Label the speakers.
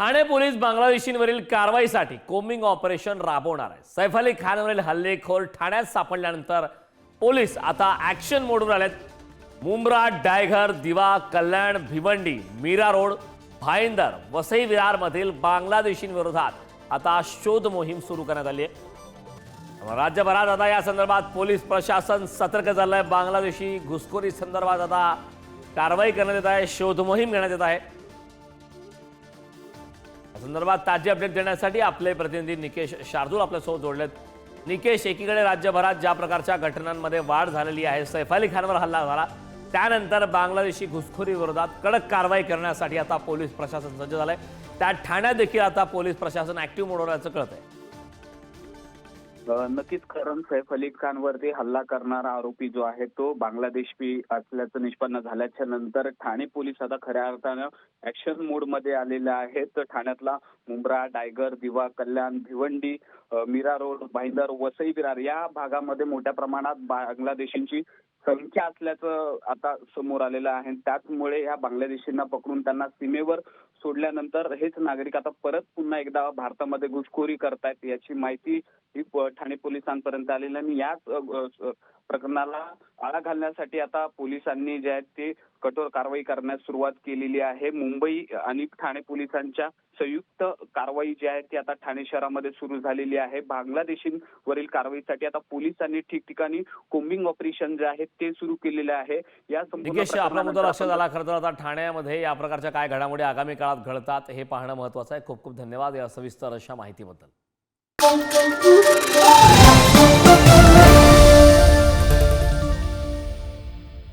Speaker 1: Thane police बांगलादेशींवरील कारवाईसाठी combing operation राबवणार आहे। सैफ अली खानवरील हल्लेखोर ठाण्यात सापडल्यानंतर पोलीस आता ऍक्शन मोडवर आलेत। मुंब्रा, डायघर, दिवा, कल्याण, भिवंडी, मीरा रोड, भाईंदर, वसई विरार मधील बांगलादेशींविरोधात आता शोध मोहीम सुरू करण्यात आली आहे। राज्यभरात आता या संदर्भात पोलीस प्रशासन सतर्क झालंय। बांगलादेशी घुसखोरी संदर्भात आता कारवाई करण्यात येत आहे, शोध मोहीम घेण्यात येत आहे। संदर्भात ताजी अपडेट देण्यासाठी आपले प्रतिनिधी निकेश शार्दूल आपल्यासोबत जोडलेत। निकेश, एकीकडे राज्यभरात ज्या प्रकारच्या घटनांमध्ये वाढ झालेली आहे, सैफ अली खानवर हल्ला झाला, त्यानंतर बांगलादेशी घुसखोरी विरोधात कडक कारवाई करण्यासाठी आता पोलीस प्रशासन सज्ज झालंय। त्या ठाण्यात देखील आता पोलीस प्रशासन ऍक्टिव्ह मोडवर असल्याचं कळतंय।
Speaker 2: नक्कीच कारण सैफ अली खानवरती हल्ला करणारा आरोपी जो आहे तो बांगलादेशी असल्याचं निष्पन्न झाल्याच्या नंतर ठाणे पोलीस आता खऱ्या अर्थानं ऍक्शन मोड मध्ये आलेले आहेत। ठाण्यातला मुंब्रा, डायगर, दिवा, कल्याण, भिवंडी, मीरा रोड, भाईंदर, वसई विरार या भागामध्ये मोठ्या प्रमाणात बांगलादेशींची संख्या असल्याचं आता समोर आलेलं आहे। त्याचमुळे या बांगलादेशींना पकडून त्यांना सीमेवर सोडल्यानंतर हेच नागरिक आता परत पुन्हा एकदा भारतामध्ये घुसखोरी करतायत याची माहिती ही ठाणे पोलिसांपर्यंत आलेली आणि याच प्रकरणाला आळा घालण्यासाठी आता पोलिसांनी जे आहे ते कठोर कारवाई करण्यास सुरुवात केलेली आहे। मुंबई आणि ठाणे पोलिसांच्या संयुक्त कारवाई जी आहे ती आता ठाणे शहरामध्ये सुरू झालेली आहे। बांगलादेशींवरील कारवाईसाठी आता पोलिसांनी ठिकठिकाणी कोम्बिंग ऑपरेशन जे आहे ते सुरू केलेले आहे। या
Speaker 1: निकेश, आपला मुद्दा लक्षात आला। खरं तर आता ठाण्यामध्ये या प्रकारच्या काय घडामोडी आगामी काळात घडतात हे पाहणं महत्त्वाचं आहे। खूप खूप धन्यवाद या सविस्तर अशा माहितीबद्दल।